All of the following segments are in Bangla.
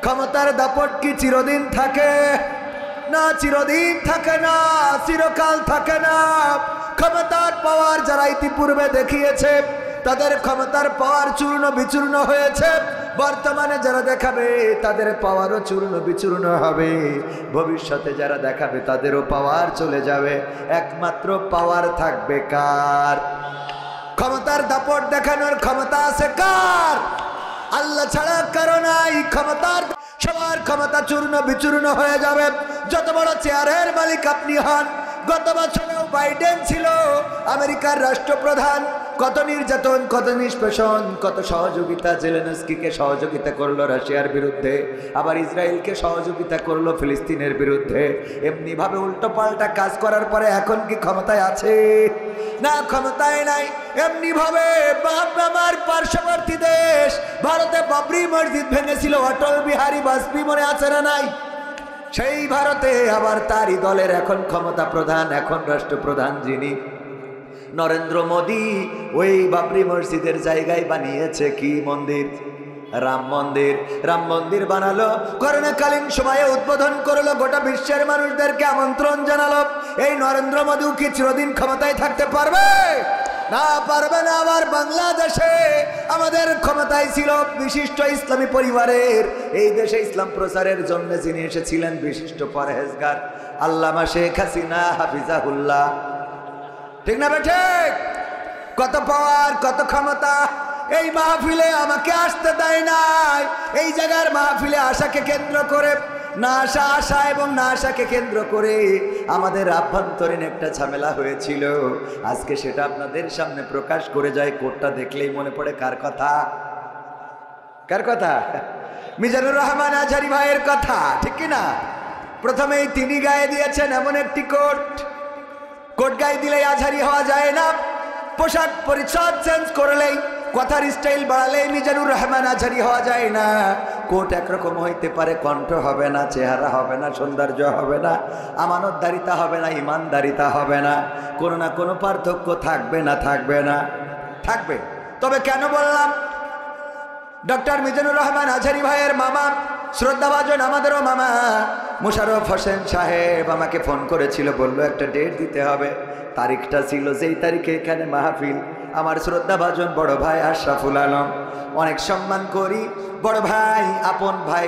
ক্ষমতার দাপট কি চিরদিন থাকে না? চিরদিন থাকে না, চিরকাল থাকে না। ক্ষমতার পাওয়ার যারা ইতিপূর্বে দেখিয়েছে তাদের ক্ষমতার পাওয়ার চূর্ণ বিচূর্ণ হয়েছে। বর্তমানে যারা দেখাবে তাদের পাওয়ারও চূর্ণ বিচূর্ণ হবে। ভবিষ্যতে যারা দেখাবে তাদেরও পাওয়ার চলে যাবে। একমাত্র পাওয়ার থাকবে কার? ক্ষমতার দাপট দেখানোর ক্ষমতা আছে কার? আল্লাহ ছাড়া কারো নাই ক্ষমতার। সবার ক্ষমতা চূর্ণ বিচূর্ণ হয়ে যাবে। যত বড় চেয়ারের মালিক আপনি হন। গত বছরেও বাইডেন ছিল আমেরিকার রাষ্ট্রপ্রধান। কত নির্যাতন, কত নিষ্পেষণ, কত সহযোগিতা। জেলেনস্কিকে সহযোগিতা করলো রাশিয়ার বিরুদ্ধে, আবার ইসরায়েলকে সহযোগিতা করলো ফিলিস্তিনের বিরুদ্ধে। এমনি ভাবে উল্টো পাল্টা কাজ করার পরে এখন কি ক্ষমতায় আছে? না, ক্ষমতায় নাই। এমনি ভাবে আমার পার্শ্ববর্তী দেশ ভারতে বাবরি মসজিদ ভেঙেছিল অটল বিহারী বাজপেয়ী, মনে আছে না নাই? সেই ভারতে আবার তারই দলের এখন ক্ষমতা প্রধান, এখন রাষ্ট্রপ্রধান যিনি, নরেন্দ্র মোদী, ওই বাবরি মসজিদের জায়গায় বানিয়েছে কি মন্দির? রাম মন্দির। রাম মন্দির বানালো, করোনাকালীন সময়ে উদ্বোধন করলো, গোটা বিশ্বের মানুষদেরকে আমন্ত্রণ জানালো। এই নরেন্দ্র মোদী কি চিরদিন ক্ষমতায় থাকতে পারবে? না, পারবে না। আবার বাংলাদেশে আমাদের ক্ষমতায় ছিল বিশিষ্ট ইসলামী পরিবারের, এই দেশে ইসলাম প্রচারের জন্য যিনি এসেছিলেন বিশিষ্ট পরহেজগার আল্লামা শেখ হাসিনা হাফিজাহুল্লাহ। ঠিক না বেঠে? কত পাওয়ার, কত ক্ষমতা। এই মাহফিলে আমাকে আসতে দেয় নাই। এই জায়গার মাহফিলে আশাকে কেন্দ্র করে, না আসা আশা এবং না আশাকে কেন্দ্র করে আমাদের আভ্যন্তরীণ একটা ঝামেলা হয়েছিল। আজকে সেটা আপনাদের সামনে প্রকাশ করে যায়। কোটটা দেখলেই মনে পড়ে কার কথা? কার কথা? মিজানুর রহমান আজহারী ভাইয়ের কথা, ঠিক কিনা? প্রথমেই তিনি গায়ে দিয়েছেন এমন একটি কোট। কোট গায়ে দিলেই আজহারী হওয়া যায় না। পোশাক পরিচ্ছদ চেঞ্জ করলেই, কথার স্টাইল বাড়ালেই মিজানুর রহমান আজহারী হওয়া যায় না। কোট একরকম হইতে পারে, কণ্ঠ হবে না, চেহারা হবে না, সৌন্দর্য হবে না, আমানতদারিতা হবে না, ইমানদারিতা হবে না, কোনো না কোনো পার্থক্য থাকবে না, থাকবে না, থাকবে। তবে কেন বললাম? ডক্টর মিজানুর রহমান আজহারী ভাইয়ের মামা, শ্রদ্ধাভাজন আমাদেরও মামা মোশাররফ হোসেন সাহেব আমাকে ফোন করেছিল, বলল একটা ডেট দিতে হবে। তারিখটা ছিল যেই তারিখে এখানে মাহফিল। আমার শ্রদ্ধাভাজন বড় ভাই আশরাফুল আলম, অনেক সম্মান করি। বড় ভাই, আপন ভাই,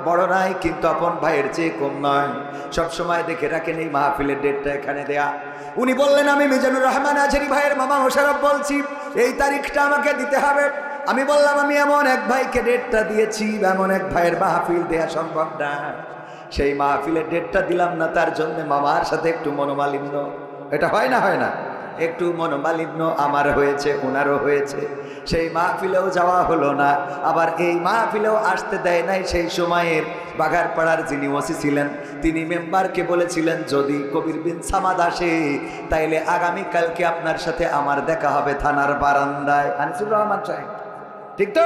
বড় নাই কিন্তু আপন ভাইয়ের চেয়ে কম নয়। সবসময় দেখে রাখেন এই মাহফিলের ডেটটা এখানে দেয়া। উনি বললেন আমি মিজানুর রহমান আজহারী ভাইয়ের মামা মোশাররফ বলছি, এই তারিখটা আমাকে দিতে হবে। আমি বললাম আমি এমন এক ভাইকে ডেটটা দিয়েছি, এমন এক ভাইয়ের মাহফিল দেয়া সম্ভব না। সেই মাহফিলের ডেটটা দিলাম না, তার জন্য মামার সাথে একটু মনোমালিন্য। এটা হয় না? হয় না? একটু মনোমালিন্য আমার হয়েছে, ওনারও হয়েছে। সেই মাহফিলেও যাওয়া হলো না। আবার এই মাহফিলেও আসতে দেয় নাই। সেই সময়ের বাঘারপাড়ার যিনি ওসি ছিলেন তিনি মেম্বারকে বলেছিলেন যদি কবির বিন সামাদ আসে তাইলে আগামীকালকে আপনার সাথে আমার দেখা হবে থানার বারান্দায়। আনিসুর রহমান সাহেব, ঠিক তো?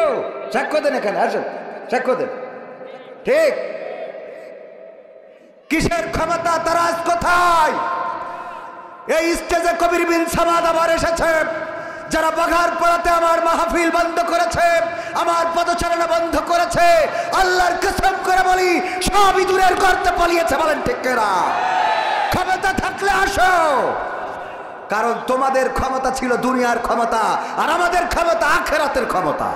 সাক্ষ্য দেন, এখানে আসুন, সাক্ষ্য দেন। ঠিক? কিসের ক্ষমতা? তারাজ কোথায়? এই স্টেজে কবির বিন সামাদ আবার এসেছে। যারা বাঘারপাড়াতে আমার মাহফিল বন্ধ করেছে, আমার পদচারণা বন্ধ করেছে, আল্লাহর কসম করে বলি সবই দূরের করতে পালিয়েছে। বলেন ঠিক কিনা? ক্ষমতা থাকলে আসো, কারণ তোমাদের ক্ষমতা ছিল দুনিয়ার ক্ষমতা, আর আমাদের ক্ষমতা আখিরাতের ক্ষমতা।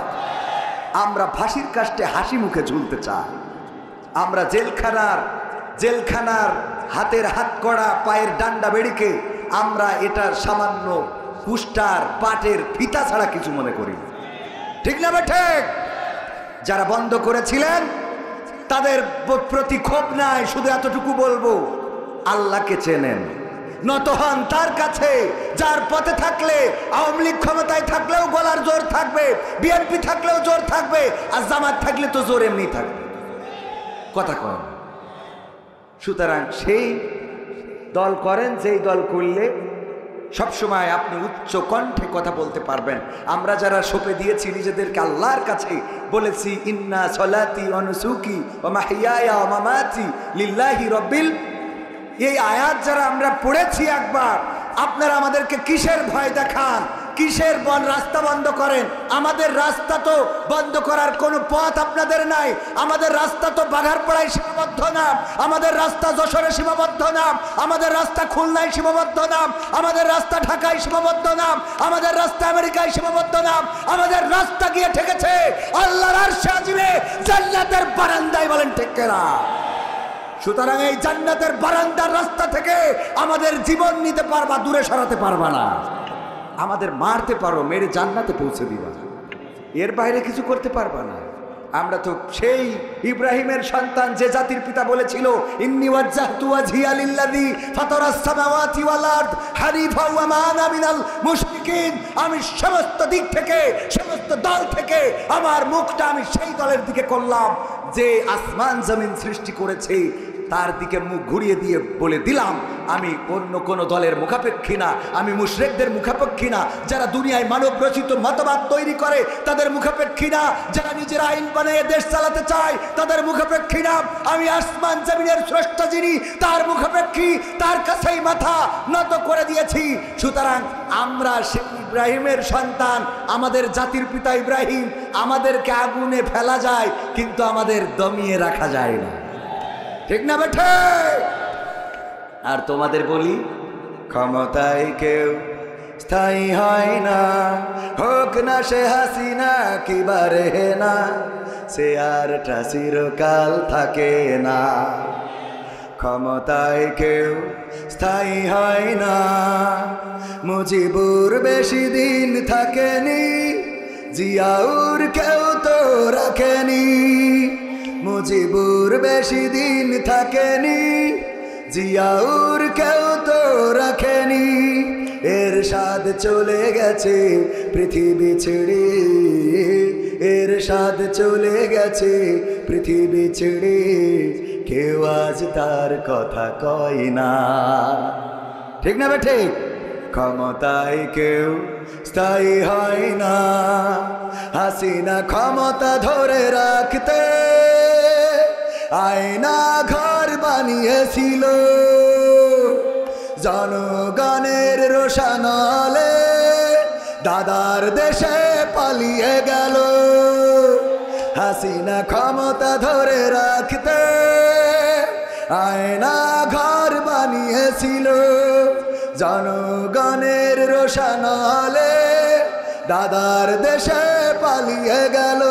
আমরা ফাঁসির কাস্টে হাসি মুখে ঝুলতে চাই। আমরা জেলখানার হাতের হাত কড়া, পায়ের ডান্ডা বেড়িকে আমরা এটার সামান্য কুষ্টার পাটের ফিতা ছাড়া কিছু মনে করি। ঠিক না ঠিক? যারা বন্ধ করেছিলেন তাদের প্রতি ক্ষোভ নাই, শুধু এতটুকু বলবো আল্লাহকে চেনেন, নত হন তার কাছে যার পথে থাকলে আওয়ামী লীগ ক্ষমতায় থাকলেও গলার জোর থাকবে, বিএনপি থাকলেও জোর থাকবে, আর জামাত থাকলে তো জোর এমনি থাকবে। কথা কন। সুতরাং সেই দল করেন যেই দল করলে সবসময় আপনি উচ্চ কণ্ঠে কথা বলতে পারবেন। আমরা যারা সঁপে দিয়েছি নিজেদেরকে আল্লাহর কাছে, বলেছি ইন্না সলাতি ওয়া নুসুকি ওয়া মাহইয়ায়া ওয়া মামাতি লিল্লাহি রাব্বিল, এই আয়াত যারা আমরা পড়েছি একবার, আপনারা আমাদেরকে কিসের ভয় দেখান? কিসের রাস্তা বন্ধ করেন? আমাদের রাস্তা তো বন্ধ করার কোনো পথ আপনাদের নাই। আমাদের রাস্তা তো বাঘারপাড়ায় সীমাবদ্ধ না, আমাদের রাস্তা যশোরে সীমাবদ্ধ না, আমাদের রাস্তা খুলনায় সীমাবদ্ধ না, আমাদের রাস্তা ঢাকায় সীমাবদ্ধ না, আমাদের রাস্তা আমেরিকায় সীমাবদ্ধ না, আমাদের রাস্তা গিয়ে ঠেকেছে আল্লাহর আরশে আজিমে জান্নাতের বারান্দায়। বলেন ঠিক কিনা? সুতরাং এই জান্নাতের বারান্দার রাস্তা থেকে আমাদের জীবন নিতে পারবা, দূরে সরাতে পারবা না। আমাদের মারতে পারো, মেরে জান্নাতে পৌঁছে দিবা, এর বাইরে কিছু করতে পারবা না। আমরা তো সেই ইব্রাহিমের সন্তান, যে জাতির পিতা বলেছিল ইন্নী ওয়াজ্জাহতু ওয়াজহিয়া লিল্লাযী ফাতারাস সামাওয়াতি ওয়াল আরদ হানিফা ওয়া মা আনা মিনাল মুশরিকিন। আমি সমস্ত দিক থেকে, সমস্ত দল থেকে আমার মুখটা আমি সেই দলের দিকে করলাম যে আসমান জমিন সৃষ্টি করেছে, তার দিকে মুখ ঘুরিয়ে দিয়ে বলে দিলাম আমি অন্য কোন দলের মুখাপেক্ষী না, আমি মুশরিকদের মুখাপেক্ষী না, যারা দুনিয়ায় মানব রচিত মতবাদ তৈরি করে তাদের মুখাপেক্ষী না, যারা নিজের আইন বানিয়ে দেশ চালাতে চায় তাদের মুখাপেক্ষী না, আমি আসমান জমিনের স্রষ্টা যিনি তার মুখাপেক্ষী, তার কাছেই মাথা নত করে দিয়েছি। সুতরাং আমরা সেই ইব্রাহিমের সন্তান, আমাদের জাতির পিতা ইব্রাহিম। আমাদেরকে আগুনে ফেলা যায় কিন্তু আমাদের দমিয়ে রাখা যায় না, ঠিক না বেঠে? আর তোমাদের বলি, ক্ষমতায় কেউ স্থায়ী হয় না, হোক না সে হাসিনা কিবারে না, সে আরটা চিরকাল থাকে না। ক্ষমতায় কেউ স্থায়ী হয় না, মুজিবুর বেশি দিন থাকেনি, জিয়াউর কেউ তো রাখেনি। মুজিবুর বেশি দিন থাকেনি, জিয়াউর কেউ তো রাখেনি। এরশাদ চলে গেছে পৃথিবী ছেড়ে, এরশাদ চলে গেছে পৃথিবী ছেড়ে, কেউ আজ তার কথা কয় না, ঠিক না বেঠে? ক্ষমতায় কেউ স্থায়ী হয় না, হাসিনা ক্ষমতা ধরে রাখতে আয়না ঘর বানিয়েছিল, জনগণের রোশনালে দাদার দেশে পালিয়ে গেল। হাসিনা ক্ষমতা ধরে রাখতে আয়না ঘর বানিয়েছিল, জনগণের রোশনালে দাদার দেশে পালিয়ে গেল।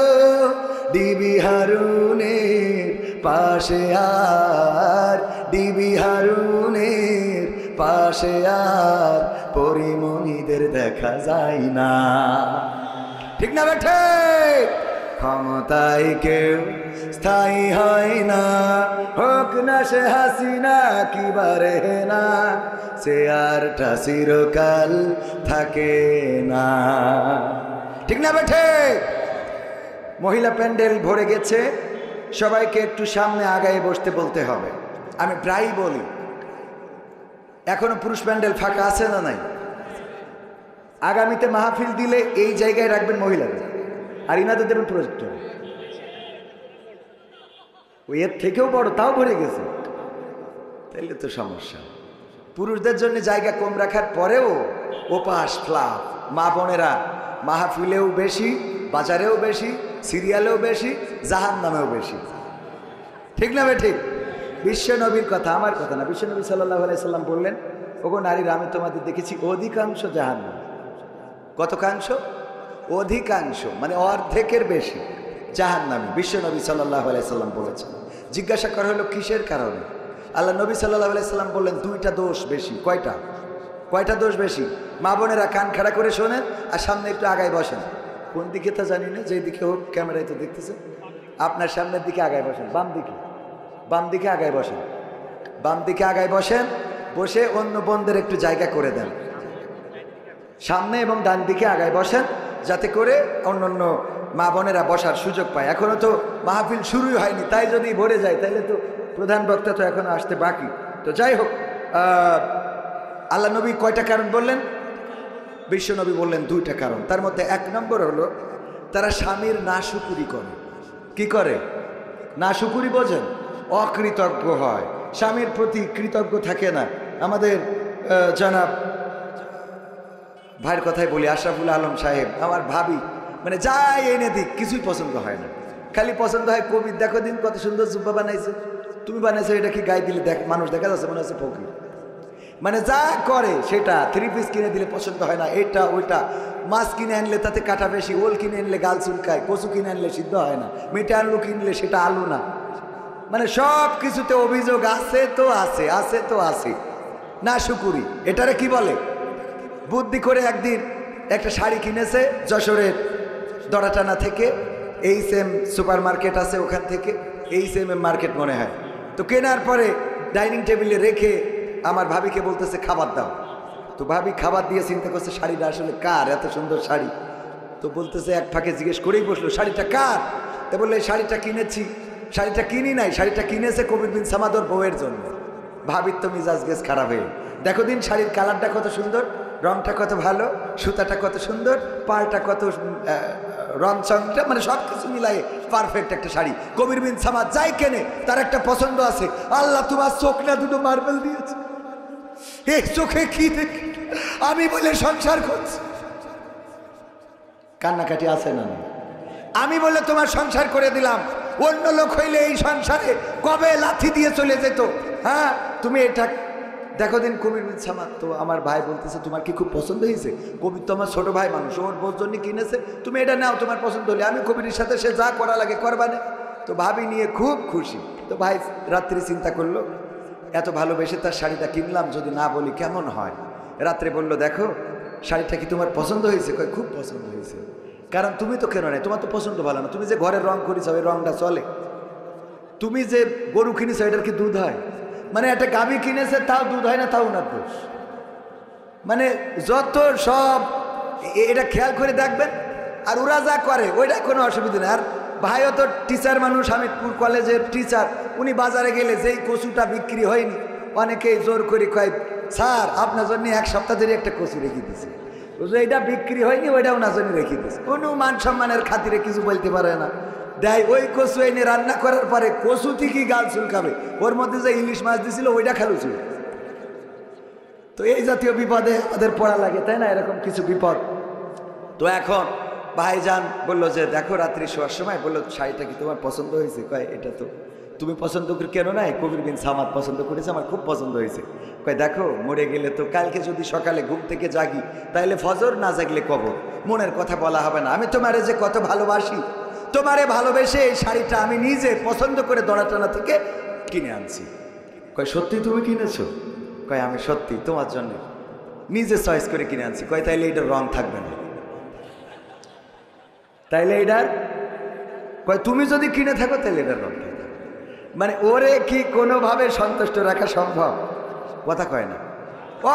ডিবি হারুনের পাশে আর, ডিবি হারুনের পাশে আর পরিমণিদের দেখা যায় না, ঠিক না বেঠে? ক্ষমতায় কেউ স্থায়ী হয় না, হোক না সে হাসিনা কিবারে না, সে আরটা চিরকাল থাকে না, ঠিক না বেঠে? মহিলা প্যান্ডেল ভরে গেছে, সবাইকে একটু সামনে আগায় বসতে বলতে হবে। আমি প্রায়ই বলি, এখনো পুরুষ প্যান্ডেল ফাঁকা আছে না নাই? আগামীতে মাহফিল দিলে এই জায়গায় রাখবেন মহিলাদের, আর ইনাদের দেবেন প্রজেক্টর। ওই এর থেকেও বড়, তাও ভরে গেছে, তাইলে তো সমস্যা। পুরুষদের জন্য জায়গা কম রাখার পরেও ওপাশ ফ্লাপ, মা বোনেরা মাহফিলেও বেশি, বাজারেও বেশি, সিরিয়ালেও বেশি, জাহান্নামেও বেশি, ঠিক না বে ঠিক? বিশ্ব নবীর কথা, আমার কথা না, বিশ্ব নবী সাল্লাল্লাহু আলাইহি সাল্লাম বললেন, ওগো নারীরা, আমি তোমাদের দেখেছি অধিকাংশ জাহান্নাম। কতকাংশ? অধিকাংশ, মানে অর্ধেকের বেশি জাহান্নামী, বিশ্ব নবী সাল্লাল্লাহু আলাইহি সাল্লাম বলেছেন। জিজ্ঞাসা করা হলো কিসের কারণে? আল্লাহ নবী সাল্লাল্লাহু আলাইহি সাল্লাম বললেন, দুইটা দোষ বেশি। কয়টা? কয়টা দোষ বেশি? মা বোনেরা কান খাড়া করে শোনেন আর সামনে একটু আগায় বসেন। কোন দিকে তা জানি না, যেই দিকে হোক, ক্যামেরায় তো দেখতেছে। আপনার সামনের দিকে আগায় বসেন, বাম দিকে, বাম দিকে আগায় বসেন, বাম দিকে আগায় বসেন, বসে অন্য বোনদের একটু জায়গা করে দেন। সামনে এবং ডান দিকে আগায় বসেন, যাতে করে অন্য মা বোনেরা বসার সুযোগ পায়। এখনো তো মাহফিল শুরুই হয়নি, তাই যদি ভরে যায় তাহলে তো প্রধান বক্তা তো এখনো আসতে বাকি। তো যাই হোক, আল্লাহ নবী কয়টা কারণ বললেন? বিশ্ব নবী বললেন দুইটা কারণ। তার মধ্যে এক নম্বর হলো, তারা স্বামীর নাশুকুরি করে। কি করে? নাশুকুরি বোঝেন? অকৃতজ্ঞ হয়, স্বামীর প্রতি কৃতজ্ঞ থাকে না। আমাদের জনাব ভাইয়ের কথাই বলি, আশরাফুল আলম সাহেব আমার ভাবি মানে যাই এনে দিক কিছুই পছন্দ হয় না, খালি পছন্দ হয় কবির। দেখো দিন কত সুন্দর জুব্বা বানাইছে, তুমি বানাইছো এটা কি গায়ে দিলে দেখ মানুষ দেখা যাচ্ছে মনে হচ্ছে ফকির। মানে যা করে সেটা, 3 পিস কিনে দিলে পছন্দ হয় না, এটা ওইটা। মাছ কিনে আনলে তাতে কাটা বেশি, ওল কিনে আনলে গাল চুলকায়, কচু কিনে আনলে সিদ্ধ হয় না, মেটে আলু কিনলে সেটা আলু না। মানে সব কিছুতে অভিযোগ আছে তো আছে, আছে তো আছে না শুকুরি। এটারে কি বলে? বুদ্ধি করে একদিন একটা শাড়ি কিনেছে যশোরের দড়াটানা থেকে, HM সুপার মার্কেট আছে ওখান থেকে, HM মার্কেট মনে হয়। তো কেনার পরে ডাইনিং টেবিলে রেখে আমার ভাবিকে বলতেছে খাবার দাও। তো ভাবি খাবার দিয়ে চিন্তা করছে শাড়িটা আসলে কার, এত সুন্দর শাড়ি। তো বলতেছে এক ফাঁকে জিজ্ঞেস করেই বসলো শাড়িটা কার। তা বললে শাড়িটা কিনেছি। শাড়িটা কিনি নাই, শাড়িটা কিনেছে কবির বিন সামাদর বউয়ের জন্য। ভাবির তো মিজাজ গেস খারাপ হয়ে, দেখো দিন শাড়ির কালারটা কত সুন্দর, রংটা কত ভালো, সুতাটা কত সুন্দর, পাড়টা কত রং চংটা, মানে সব কিছু মিলাই পারফেক্ট একটা শাড়ি। কবির বিন সামাদ যাই কেনে তার একটা পছন্দ আছে। আল্লাহ তোমার চোখ না দুটো মার্বেল দিয়েছে, এই চোখে কি দেখি আমি বলে সংসার করছি। কান্নাকাটি আছে না? আমি বলে তোমার সংসার করে দিলাম, অন্য লোক হইলে এই সংসারে কবে লাথি দিয়ে চলে যেত। হ্যাঁ তুমি এটা দেখো দিন কবির বিন সামাদ। তো আমার ভাই বলতেছে তোমার কি খুব পছন্দ হয়েছে? কবির তো আমার ছোট ভাই মানুষ, ওর বোর জন্য কিনেছে, তুমি এটা নাও তোমার পছন্দ হলে। আমি কবিরের সাথে সে যা করা লাগে করবানে। তো ভাবি নিয়ে খুব খুশি। তো ভাই রাত্রি চিন্তা করলো এত ভালোবেসে তার শাড়িটা কিনলাম, যদি না বলি কেমন হয়। রাত্রে বললো দেখো শাড়িটা কি তোমার পছন্দ হয়েছে? কয় খুব পছন্দ হয়েছে। কারণ তুমি তো কেন নাই, তোমার তো পছন্দ ভালো না, তুমি যে ঘরের রং করেছ ওই রংটা চলে। তুমি যে গরু কিনেছ এটার কি দুধ হয়? মানে একটা গাভী কিনেছে তাও দুধ হয় না, তাও ওনার দোষ। মানে যত সব এটা খেয়াল করে দেখবেন। আর ওরা যা করে ওইটা কোনো অসুবিধা নেই। আর ভাইও তো টিচার মানুষ, হামিদপুর কলেজের টিচার। উনি বাজারে গেলে যেই কচুটা বিক্রি হয়নি অনেকেই জোর করে কয় স্যার আপনার জন্য 1 সপ্তাহ ধরে একটা কচু রেখে দিয়েছে, এইটা বিক্রি হয়নি ওইটা ওনার জন্য রেখে দিয়েছে। কোনো মান সম্মানের খাতিরে কিছু বলতে পারে না, দেয় ওই কচু এনে রান্না করার পরে কচু থেকেই গাল চুলকাবে। ওর মধ্যে যে ইলিশ মাছ দিছিল ওইটা খেলো চুল। তো এই জাতীয় বিপদে আমাদের পড়া লাগে, তাই না? এরকম কিছু বিপদ। তো এখন ভাইজান বললো যে দেখো রাত্রি শোয়ার সময় বললো শাড়িটা কি তোমার পছন্দ হয়েছে? কয় এটা তো তুমি পছন্দ করে কেন নাই, কবির বিন সামাদ পছন্দ করেছে, আমার খুব পছন্দ হয়েছে। কয় দেখো মরে গেলে তো কালকে যদি সকালে ঘুম থেকে জাগি তাহলে ফজর, না জাগলে কবর, মনের কথা বলা হবে না। আমি তোমারে যে কত ভালোবাসি, তোমারে ভালোবেসে এই শাড়িটা আমি নিজে পছন্দ করে দড়াটানা থেকে কিনে আনছি। কয় সত্যি তুমি কিনেছো? কয় আমি সত্যি তোমার জন্য নিজে চয়েস করে কিনে আনছি। কয় তাইলে এটার রং থাকবে না? তাইলে এটার কয় তুমি যদি কিনে থাকো তাহলে এটার রং থাকবে। মানে ওরে কি কোনোভাবে সন্তুষ্ট রাখা সম্ভব? কথা কয় না।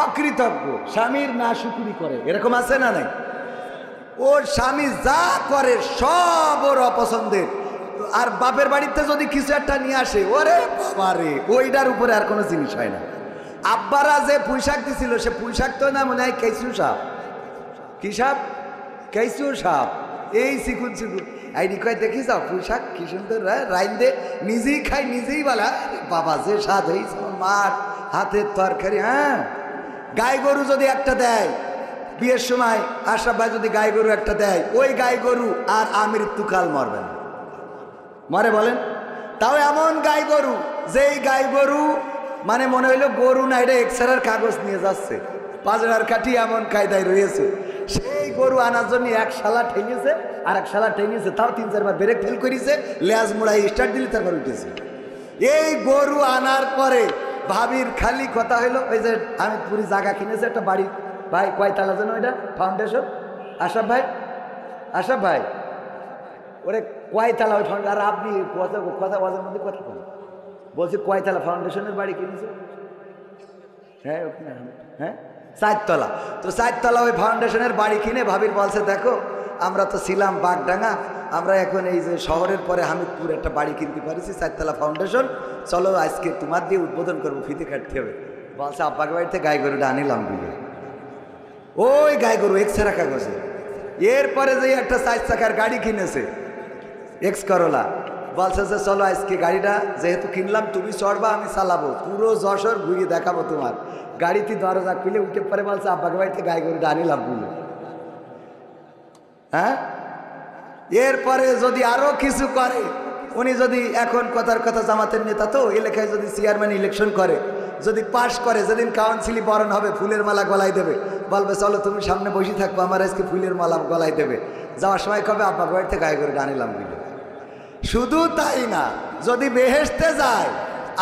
অকৃতজ্ঞ স্বামীর না শুকুরি করে, এরকম আছে না নাই? ওর স্বামী যা করে সব ওর অপছন্দের। আর বাপের বাড়িতে যদি কিছু একটা নিয়ে আসে ওরে বাবারে ওইটার উপরে আর কোনো জিনিস হয় না। আব্বারা যে পুঁইশাক দিছিল সে পুঁইশাক তো না মনে হয় কেঁচু সাপ। কি সাপ? কেঁচু সাপ। এই চিকুন চিকুন আইডি কয় দেখি যাও পুঁইশাক কি সুন্দর রাইন দে, নিজেই খাই নিজেই বলা বাবা যে স্বাদ হয়েছে মার হাতের তরকারি। হ্যাঁ গাই গরু যদি একটা দেয় বিয়ের সময়, আশরাফ ভাই যদি গাই গরু একটা দেয়, ওই গাই গরু আর আমৃত্যুকাল মরবে না। মরে বলেন? তাও এমন গাই গরু যেই গাই গরু মানে মনে হইলো গরু না, এটা এক্সরের কাগজ নিয়ে যাচ্ছে, পাজরার কাঠি এমন কায়দায় রয়েছে। সেই গরু আনার জন্য 1 শালা ঠেঙেছে আর 1 শালা ঠেঙেছে, তাও 3-4 বার ব্রেক ফেল করেছে, লেজ মোড়াই স্টার্ট দিলে তারপর উঠেছে। এই গরু আনার পরে ভাবির খালি কথা হইলো ওই যে আমি পুরি জায়গা কিনেছে একটা বাড়ি। ভাই কয়তলা যেন ওইটা ফাউন্ডেশন? আশরাফ ভাই, আশরাফ ভাই ওরে কয়তলা ওই ফাউন্ডেশন? আর আপনি কথা বাজার মধ্যে কথা বলেন, বলছি কয়তলা ফাউন্ডেশনের বাড়ি কিনেছে? হ্যাঁ ওখানে, হ্যাঁ 4 তলা। তো 4 তলা ওই ফাউন্ডেশনের বাড়ি কিনে ভাবির বলছে দেখো আমরা তো ছিলাম বাগডাঙ্গা, আমরা এখন এই যে শহরের পরে হামিদপুর একটা বাড়ি কিনতে পারিছি 4 তলা ফাউন্ডেশন, চলো আজকে তোমার দিয়ে উদ্বোধন করবো, ফিতে কাটতে হবে। বলছে আব্বাকে বাড়িতে গাই গরুটা আনিলাম বুঝে, ওই গাই গরু এক্সরা কাগজে। এরপরে যে একটা 4 চাকার গাড়ি কিনেছে এক্স করোলা, বলছে যে চলো আজকে গাড়িটা যেহেতু কিনলাম তুমি চড়বা আমি চালাবো, পুরো যশোর ঘুরিয়ে দেখাবো তোমার। গাড়িতে দরজা খুলে উঠে পরে বলছে আব্বাকে বাড়িতে গাই গরুটা আনিলাম বুঝলো। হ্যাঁ, এরপরে যদি আরো কিছু করে, উনি যদি এখন কথার কথা জামাতের নেতা তো এলাকায় যদি চেয়ারম্যান ইলেকশন করে, যদি পাশ করে, যেদিন কাউন্সিলই বরণ হবে ফুলের মালা গলায় দেবে, বলবে চলো তুমি সামনে বসে থাকবো, আমার আজকে ফুলের মালা গলায় দেবে। যাওয়ার সময় কবে আব্বাকে বাড়িতে গাই গরুটা আনিলাম বুঝলো। শুধু তাই না, যদি বেহেশতে যায়,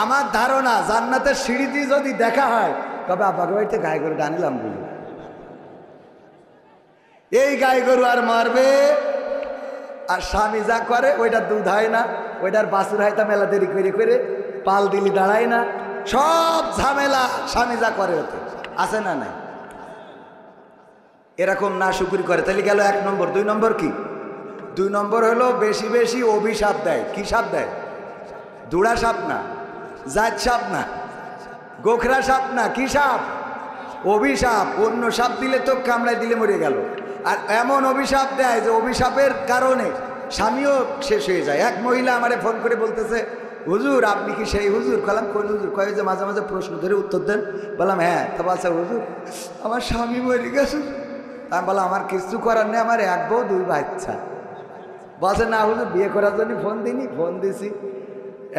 আমার ধারণা জান্নাতের সিঁড়িটি যদি দেখা হয় তবে আব্বাকে বাড়িতে গাই গরুটা আনিলাম বুঝলো। এই গাই গরু আর মারবে, আর স্বামী যা করে ওইটার দুধ হয় না, ওইটার বাছুর হয় তা মেলা দেরি করে করে পাল দিলি দাঁড়ায় না, সব ঝামেলা স্বামী যা করে ওতে আছে না নাই। এরকম না শুকুরি করে, তাহলে গেল 1 নম্বর। 2 নম্বর কি? 2 নম্বর হলো বেশি বেশি অভিশাপ দেয়। কি সাপ দেয়? দুড়া সাপ না, জাত সাপ না, গোখরা সাপ না, কি সাপ? অভিশাপ। অন্য সাপ দিলে তো কামড়ায় দিলে মরে গেল, আর এমন অভিশাপ দেয় যে অভিশাপের কারণে স্বামীও শেষ হয়ে যায়। এক মহিলা আমারে ফোন করে বলতেছে, হুজুর আপনি কি সেই হুজুর? বললাম কোন হুজুর? কয়ে যে মাঝে মাঝে প্রশ্ন ধরে উত্তর দেন। বললাম হ্যাঁ। তা বলছে হুজুর আমার স্বামী মরে গেছে। আমি বললাম আমার কিছু করার নেই, আমার 1 বউ 2 বাচ্চা। বলছে না হুজুর বিয়ে করার জন্য ফোন দিইনি, ফোন দিছি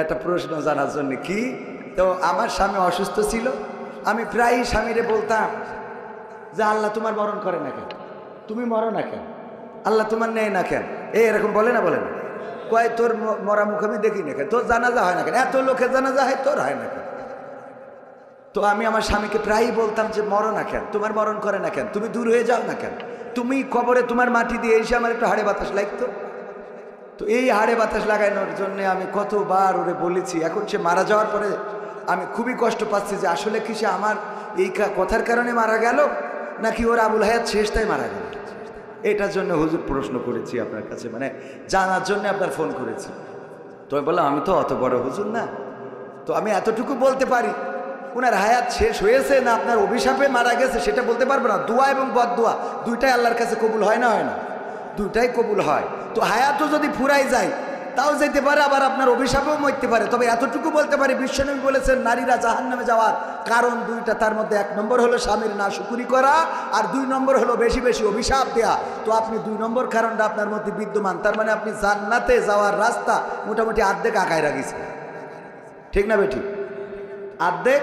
একটা প্রশ্ন জানার জন্য। কি? তো আমার স্বামী অসুস্থ ছিল, আমি প্রায়ই স্বামীরে বলতাম যে আল্লাহ তোমার মরণ করে না কেন, তুমি মরো না কেন, আল্লাহ তোমার নেয় না কেন, এরকম বলে না? বলে না? কয় তোর মরা মুখ আমি দেখি না কেন, তোর জানাজা হয় না কেন, এত লোকের জানাজা হয় তোর হয় না কেন? তো আমি আমার স্বামীকে প্রায়ই বলতাম যে মরো না কেন, তোমার মরণ করে না কেন, তুমি দূর হয়ে যাও না কেন, তুমি কবরে তোমার মাটি দিয়ে এসে আমার একটু হাড়ে বাতাস লাগতো। তো এই হাড়ে বাতাস লাগানোর জন্য আমি কতবার ওরে বলেছি। এখন সে মারা যাওয়ার পরে আমি খুবই কষ্ট পাচ্ছি যে আসলে কি সে আমার এই কথার কারণে মারা গেল, নাকি ওর আবুল হায়াত শেষটাই মারা গেল। এটার জন্য হুজুর প্রশ্ন করেছি আপনার কাছে, মানে জানার জন্য আপনার ফোন করেছি। তো আমি বললাম আমি তো অত বড় হুজুর না, তো আমি এতটুকু বলতে পারি ওনার হায়াত শেষ হয়েছে না আপনার অভিশাপে মারা গেছে সেটা বলতে পারবো না। দোয়া এবং বদদোয়া দুইটাই আল্লাহর কাছে কবুল হয় না? হয় না? দুইটাই কবুল হয়। তো হায়াতও যদি ফুরাই যায় তাও যেতে পারে, আবার আপনার অভিশাপেও মরতে পারে। তবে এতটুকু বলতে পারি, বিশ্বনবী বলেছেন নারীরা জাহান্নামে যাওয়ার কারণ 2টা, তার মধ্যে 1 নম্বর হলো স্বামীর নাশুকুরি করা, আর 2 নম্বর হলো বেশি বেশি অভিশাপ দেয়া। তো আপনি 2 নম্বর কারণটা আপনার মধ্যে বিদ্যমান, তার মানে আপনি জান্নাতে যাওয়ার রাস্তা মোটামুটি অর্ধেক আগায় রাখিছেন। ঠিক না বেঠিক? অর্ধেক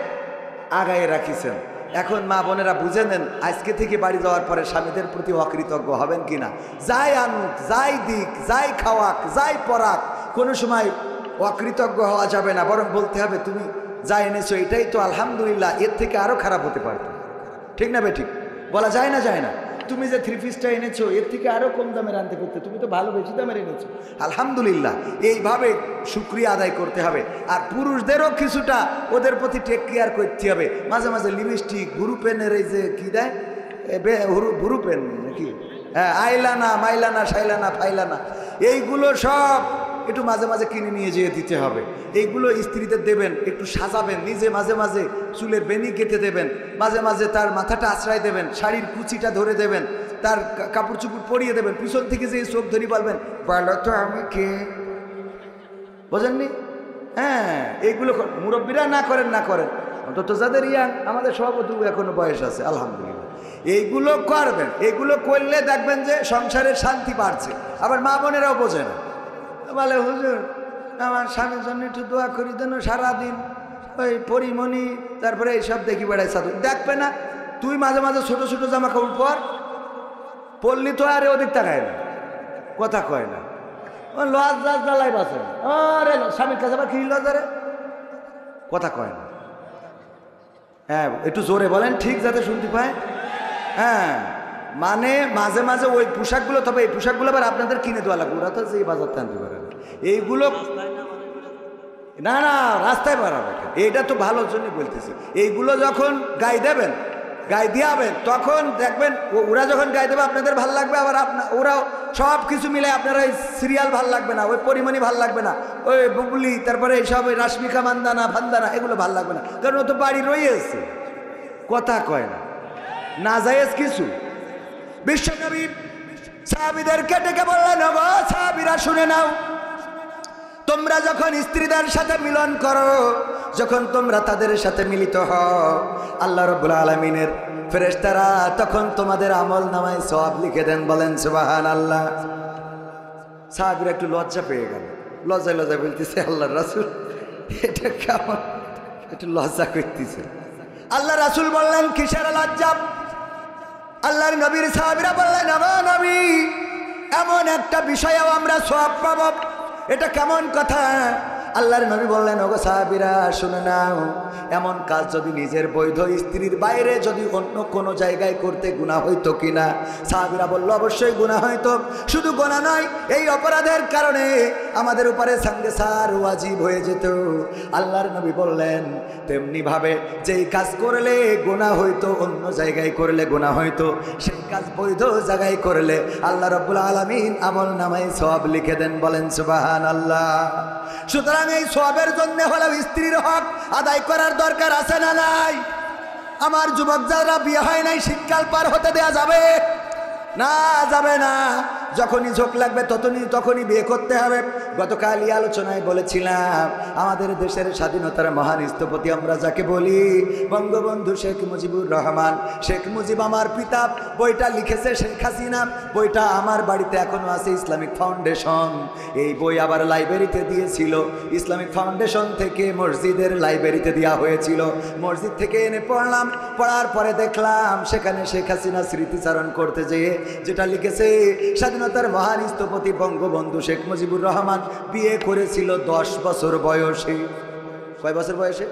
আগায় রাখিছেন। এখন মা বোনেরা বুঝে নেন, আজকে থেকে বাড়ি যাওয়ার পরে স্বামীদের প্রতি অকৃতজ্ঞ হবেন কিনা। যাই আনুক, যাই দিক, যাই খাওয়াক, যাই পরাক, কোনো সময় অকৃতজ্ঞ হওয়া যাবে না, বরং বলতে হবে তুমি যা এনেছো এটাই তো আলহামদুলিল্লাহ, এর থেকে আরও খারাপ হতে পারতো। ঠিক না বেঠিক? বলা যায় না? যায় না? তুমি যে 3 পিসটা এনেছো এর থেকে আরও কম দামের আনতে করতে, তুমি তো ভালো বেশি দামের এনেছো, আলহামদুলিল্লাহ। এইভাবে শুকরিয়া আদায় করতে হবে। আর পুরুষদেরও কিছুটা ওদের প্রতি টেক কেয়ার করতে হবে। মাঝে মাঝে লিপস্টিক, ভুরু পেনের, এই যে কী দেয় ভুরু পেন নাকি, হ্যাঁ, আইলানা, মাইলানা, শাইলানা, ফাইলানা, এইগুলো সব একটু মাঝে মাঝে কিনে নিয়ে যেয়ে দিতে হবে। এইগুলো স্ত্রীদের দেবেন, একটু সাজাবেন, নিজে মাঝে মাঝে চুলের বেনি কেটে দেবেন, মাঝে মাঝে তার মাথাটা আশ্রয় দেবেন, শাড়ির কুচিটা ধরে দেবেন, তার কাপড় চুপড় পরিয়ে দেবেন, পিছন থেকে যে চোখ ধরি বলবেন বলো তো আমি কে, বোঝেননি? হ্যাঁ, এইগুলো মুরব্বীরা না করেন, না করেন, অন্তত যাদের ইয়াং, আমাদের সভাপতি এখনো বয়স আছে আলহামদুলিল্লাহ, এইগুলো করবেন। এইগুলো করলে দেখবেন যে সংসারের শান্তি বাড়ছে। আবার মা বোনেরাও বোঝে না, বলে হুজুর আমার স্বামীর জন্য একটু দোয়া করি দেন, সারাদিন ওই পরিমণি তারপরে এইসব দেখি বেড়াই সাধু। দেখবে না তুই মাঝে মাঝে ছোট ছোট জামা কাপড় পরলি তো আরে ওদিক তাকায় না, কথা কয় না, লজ লাজ জ্বালাই বাসে, আরে স্বামীর কাছে আবার কি লজারে, কথা কয় না। হ্যাঁ, একটু জোরে বলেন ঠিক যাতে শুনতে পায়। হ্যাঁ, মানে মাঝে মাঝে ওই পোশাকগুলো, তবে এই পোশাকগুলো আবার আপনাদের কিনে দেওয়া লাগবে, ওরা তো যে বাজার টানতে পারে না এইগুলো, না না রাস্তায় বাড়াবে, এইটা তো ভালোর জন্য বলতেছি। এইগুলো যখন গায়ে দেবেন, গায়ে দিয়াবেন, তখন দেখবেন ওরা যখন গায়ে দেবে আপনাদের ভাল লাগবে, আবার ওরাও সব কিছু মিলে আপনারা ওই সিরিয়াল ভাল লাগবে না, ওই পরিমণি ভাল লাগবে না, ওই বুবলি, তারপরে এইসব ওই রাশমিকা মান্দানা ফান্দানা এগুলো ভাল লাগবে না, কারণ ও তো বাড়ি রয়েছে, কথা কয় না, না জায়েজ কিছু। বিশ্বনবী সাহাবীদেরকে ডেকে বললেন, ওগো সাহাবীরা শুনে নাও, তোমরা যখন স্ত্রীদের সাথে মিলন করো, যখন তোমরা তাদের সাথে মিলিত হও, আল্লাহ রাব্বুল আলামিনের ফেরেশতারা তখন তোমাদের আমল নামায় সওয়াব লিখে দেন। বলেন সুবহানাল্লাহ। সাহাবীরা একটু লজ্জা পেয়ে গেল, লজ্জায় লজ্জায় বলতেছে, আল্লাহর রাসূল এটা কেমন, একটু লজ্জা করতেছে। আল্লাহ রাসূল বললেন, কিসের লজ্জা? আল্লাহর নবীর সাহাবীরা বললেন, নবী এমন একটা বিষয়েও আমরা সওয়াব পাবো, এটা কেমন কথা? আল্লাহর নবী বললেন, ওগো সাহাবীরা শুনে নাও, এমন কাজ যদি নিজের বৈধ স্ত্রীর বাইরে যদি অন্য কোনো জায়গায় করতে গুনাহ হইতো কিনা? সাহাবীরা বলল, অবশ্যই গুনাহ হইতো। শুধু গুনাহ নয়, এই অপরাধের কারণে আমাদের উপরে সঙ্গে সার ওয়াজিব হয়ে যেত। আল্লাহর নবী বললেন, তেমনি ভাবে যেই কাজ করলে গুনাহ হইতো অন্য জায়গায় করলে গুনাহ হইতো, সেই কাজ বৈধ জায়গায় করলে আল্লাহ রাব্বুল আলামিন আমল নামায় সওয়াব লিখে দেন। বলেন সুবহানাল্লাহ। সুতরাং এই সওয়াবের জন্য হলো স্ত্রীর হক আদায় করার দরকার আছে না নাই? আমার যুবক যারা বিয়ে হয় নাই, শীতকাল পার হতে দেয়া যাবে না? যাবে না। যখনই ঝোঁক লাগবে তখনই বিয়ে করতে হবে। গতকালই আলোচনায় বলেছিলাম, আমাদের দেশের স্বাধীনতার মহান স্থপতি আমরা যাকে বলি বঙ্গবন্ধু শেখ মুজিবুর রহমান, শেখ মুজিব আমার পিতা, বইটা লিখেছে শেখ হাসিনা, বইটা আমার বাড়িতে এখনো আছে, ইসলামিক ফাউন্ডেশন। এই বই আবার লাইব্রেরিতে দিয়েছিল, ইসলামিক ফাউন্ডেশন থেকে মসজিদের লাইব্রেরিতে দেওয়া হয়েছিল। মসজিদ থেকে এনে পড়লাম, পড়ার পরে দেখলাম সেখানে শেখ হাসিনা স্মৃতিচারণ করতে যেয়ে যেটা লিখেছে, স্বাধীনতার মহান স্থপতি বঙ্গবন্ধু শেখ মুজিবুর রহমান বিয়ে করেছিল 10 বছর বয়সে। কয় বছর বয়সে?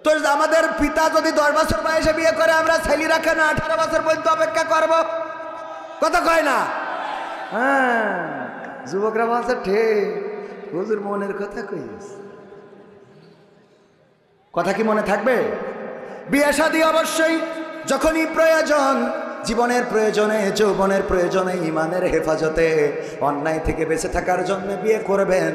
তো আমাদের পিতা যদি 10 বছর বয়সে বিয়ে করে, আমরা ছেলেরা কেন 18 বছর পর্যন্ত অপেক্ষা করব? কথা কয় না? হ্যাঁ, যুবকরা বলছে ঠিক, হুজুর মনের কথা কইস। কথা কি মনে থাকবে? বিয়ে শাদী অবশ্যই যখনই প্রয়োজন, জীবনের প্রয়োজনে, যৌবনের প্রয়োজনে, ইমানের হেফাজতে, অন্যায় থেকে বেঁচে থাকার জন্য বিয়ে করবেন।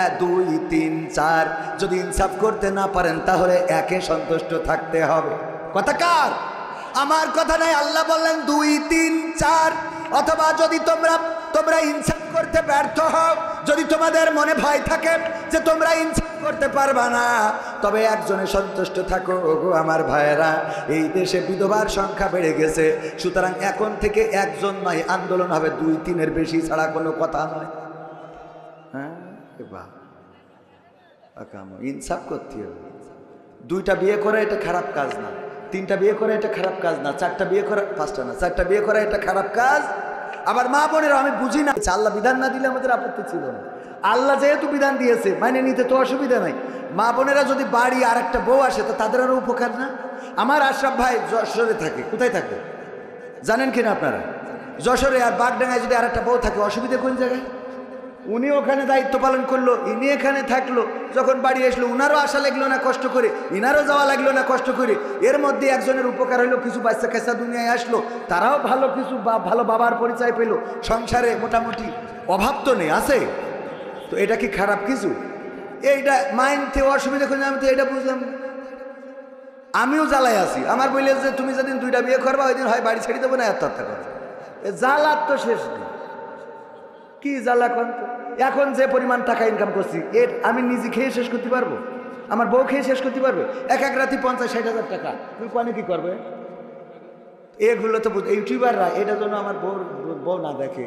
1 2 3 4 যদি ইনসাফ করতে না পারেন তাহলে একে সন্তুষ্ট থাকতে হবে। কথা কার? আমার কথা নাই। আল্লাহ বললেন 2 3 4। অথবা যদি তোমরা ইনসাফ করতে ব্যর্থ হও, যদি তোমাদের মনে ভয় থাকে যে তোমরা ইনসাফ করতে পারবা না, তবে একজনে সন্তুষ্ট থাকো। ওগো আমার ভাইয়েরা, এই দেশে বিধবার সংখ্যা বেড়ে গেছে, সুতরাং এখন থেকে একজন নয়, আন্দোলন হবে 2 3-এর বেশি ছাড়া কোনো কথা নয়। হ্যাঁ, ইনসাফ করতে হবে। 2টা বিয়ে করা এটা খারাপ কাজ না, 3টা বিয়ে করা এটা খারাপ কাজ না, 4টা বিয়ে করা, 5টা না, 4টা বিয়ে করা এটা খারাপ কাজ। আবার মা বোনেরা, আমি বুঝি না, আল্লাহ বিধান না দিলে আমাদের আপত্তি ছিল না। আল্লাহ যেহেতু বিধান দিয়েছে মানে নিতে তো অসুবিধা নাই। মা বোনেরা যদি বাড়ি আর একটা বউ আসে তো তাদের আরও উপকার না? আমার আশরাফ ভাই যশোরে থাকে, কোথায় থাকে জানেন কিনা আপনারা? যশোরে। আর বাগডাঙ্গায় যদি আর একটা বউ থাকে, অসুবিধা কোন জায়গায়? উনি ওখানে দায়িত্ব পালন করলো, ইনি এখানে থাকলো, যখন বাড়ি আসলো উনারও আসা লাগলো না কষ্ট করে, ইনারও যাওয়া লাগলো না কষ্ট করে। এর মধ্যে একজনের উপকার হইলো, কিছু বাচ্চা কাচ্চা দুনিয়ায় আসলো, তারাও ভালো কিছু ভালো বাবার পরিচয় পেলো, সংসারে মোটামুটি অভাব তো নেই, আছে। তো এটা কি খারাপ কিছু? এইটা মাইনতে অসুবিধা করে, আমি তো এটা বুঝলাম। আমিও জ্বালায় আছি। আমার বললে যে তুমি যেদিন 2টা বিয়ে করবা ওই দিন হয় বাড়ি ছেড়ে দেবো না আত্মহত্যা করবো। জ্বালার তো শেষ নেই। কি জ্বালা কন তো? এখন যে পরিমাণ টাকা ইনকাম করছি, এর আমি নিজে খেয়ে শেষ করতে পারবো? আমার বউ খেয়ে শেষ করতে পারবে? এক রাতি 50-60 হাজার টাকা তুমি কোনে কি করবে? এগুলো তো ইউটিউবাররা, এটার জন্য আমার বউ না দেখে,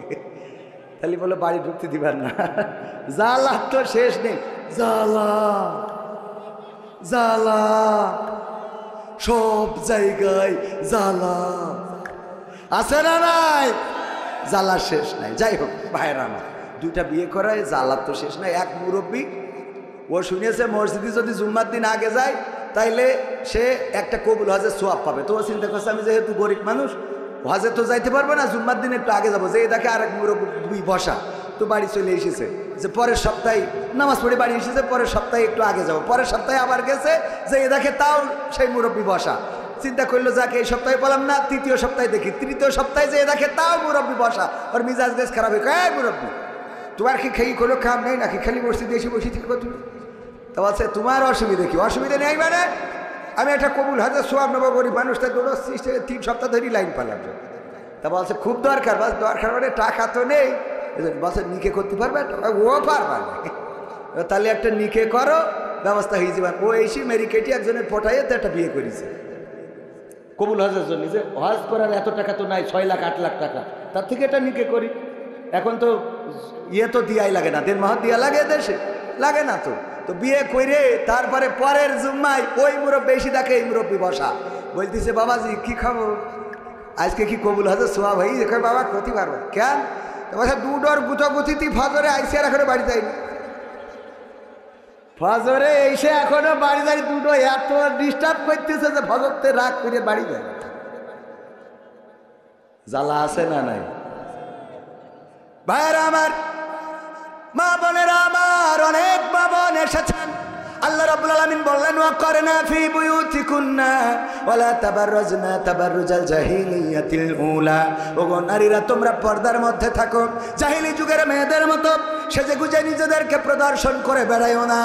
তাহলে বলে বাড়ি ঢুকতে দিবার না। জ্বালা তো শেষ নেই। জ্বালা জ্বালা সব জায়গায় জ্বালা আছে না নাই? জ্বালা শেষ নাই। যাই হোক ভাইয়েরা আমার, 2টা বিয়ে করায় জ্বালা তো শেষ নাই। এক মুরব্বী, ও শুনেছে মসজিদে যদি জুম্মার দিন আগে যায় তাইলে সে একটা কবুল হজের সোয়াব পাবে। তো ও চিন্তা করছে, আমি যেহেতু গরিব মানুষ, হজে তো যাইতে পারবো না, জুম্মার দিন একটু আগে যাবো। যে দেখে আরেক মুরব্বী বসা, তো বাড়ি চলে এসেছে, যে পরের সপ্তাহে নামাজ পড়ে বাড়ি এসেছে, পরের সপ্তাহে একটু আগে যাবো। পরের সপ্তাহে আবার গেছে, যে দেখে তাও সেই মুরব্বী বসা। চিন্তা করলো যাকে এই সপ্তাহে বললাম না, 3য় সপ্তাহে দেখি, 3য় সপ্তাহে যে দেখে তাও মুরব্বী বসা। ওর মিজাজ বেশ খারাপ হয়ে, মুরব্বী তোমার কি খেয়ে কোনো কাম নেই নাকি? খালি মসজিদে এসে বসে থাকো তুমি? তা বলছে তোমার অসুবিধা কি? অসুবিধা নেই মানে আমি একটা কবুল হাজার সোয়াব নেবো, গরিব মানুষটা দৌড়াচ্ছি 3 সপ্তাহ ধরেই লাইন পালাম। তা বলছে খুব দরকার। বাস দরকার মানে টাকা তো নেই। বলছে নিকে করতে পারবে? ও পারবা না। তাহলে একটা নিকে করো, ব্যবস্থা হয়ে যাবে। ও এসে মেরিকেটি একজনের পটাইয়ে তো একটা বিয়ে করেছে কবুল হজের জন্য, যে হজ করার এত টাকা তো নাই, 6 লাখ 8 লাখ টাকা, তার থেকে এটা নিকে করি। এখন তো ইয়ে তো দিয়াই লাগে না, দেড় মাহ দিয়া লাগে দেশে, লাগে না তো। তো বিয়ে করে তারপরে পরের জুম্মায় ওই মুরব্বী বেশি দেখে এই মুরব্বী বসা, বলতেছে বাবাজি কি খাবো আজকে, কি কবুল হজের সোয়া ভাই? দেখো বাবা ক্ষতি পারবো কেন? বলছে দুডোর গুতোগুতিতে ফজরে আইসে আর এখনো বাড়ি যায়নি, ফজরে এসে এখনো বাড়ি যাই, দুটো এত ডিস্টার্ব করতেছে যে ফজরতে রাগ করে বাড়ি যায়। জ্বালা আছে না নাই? ভাইরা আমার, মা বোনেরা আমার, অনেক মা বোন এসেছেন। আল্লাহ রাব্বুল আলামিন বললেন ওয়াকরনা ফি বুয়ুতিকুন্না ওয়ালা তাবাররাজনা তাবাররুজাল জাহিলিয়াতিল উলা। ওগো নারীরা, তোমরা পর্দার মধ্যে থাকো, জাহিলি যুগের মেয়েদের মতো সেজে গুজে নিজেদেরকে প্রদর্শন করে বেড়াইও না।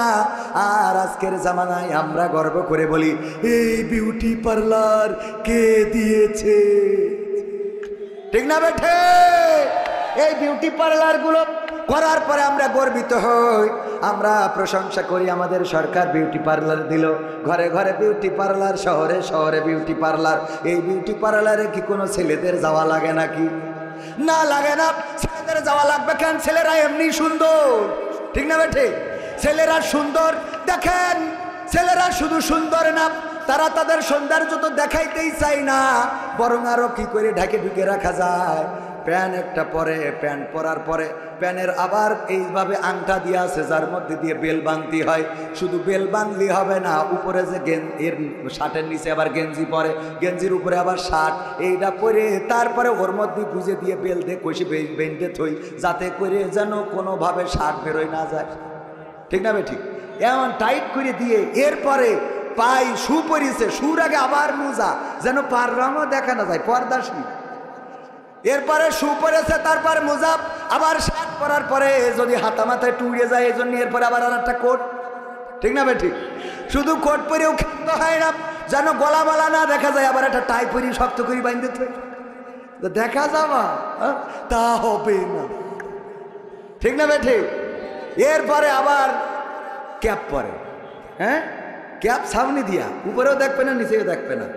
আর আজকের জামানায় আমরা গর্ব করে বলি এই বিউটি পার্লার কে দিয়েছে, ঠিক না বেঠে? এই বিউটি পার্লার গুলো করার পরে আমরা গর্বিত হই, আমরা প্রশংসা করি আমাদের সরকার বিউটি পার্লার দিল, ঘরে ঘরে বিউটি পার্লার, শহরে শহরে বিউটি পার্লার। এই বিউটি পার্লারে কি কোনো ছেলেদের যাওয়া লাগে নাকি? না, লাগে না। ছেলেদের যাওয়া লাগবে কেন? ছেলেরা এমনি সুন্দর, ঠিক না বেঠে? ছেলেরা সুন্দর। দেখেন, ছেলেরা শুধু সুন্দর না, তারা তাদের সৌন্দর্য তো দেখাইতেই চায় না, বরং আরো কি করে ঢাকে ঢুকে রাখা যায়। প্যান্ট একটা পরে, প্যান্ট পরার পরে প্যানের আবার এইভাবে আংটা দিয়ে আছে যার মধ্যে দিয়ে বেল বাঁধতে হয়। শুধু বেল বাঁধলি হবে না, উপরে যে এর শার্টের নিচে আবার গেঞ্জি পরে, গেঞ্জির উপরে আবার শার্ট, এইটা পরে তারপরে ওর মধ্যে গুজে দিয়ে বেল দিয়ে কষে বেঁধে থই, যাতে করে যেন কোনোভাবে শার্ট বেরোয় না যায়, ঠিক না ঠিক? এমন টাইট করে দিয়ে এরপরে পাই শু পরিছে, শুর আগে আবার মোজা, যেন পার রঙও দেখা না যায়, পর্দাশী। এরপরে শু পরেছে, তারপরে মোজা, আবার শার্ট পরার পরে যদি হাতা মাথায় টুড়ে যায় এই জন্য এরপরে আবার আর একটা কোট, ঠিক না ঠিক? শুধু কোট পরেও ক্ষান্ত হয় না, যেন গলা বলা না দেখা যায়, আবার একটা টাই পরি শক্ত করে বাঁধতে থাকে, দেখা যাবা তা হবে না, ঠিক না ঠিক? এরপরে আবার ক্যাপ পরে, হ্যাঁ, ক্যাপ সামনে দিয়া, উপরেও দেখবে না নিচেও দেখবে না।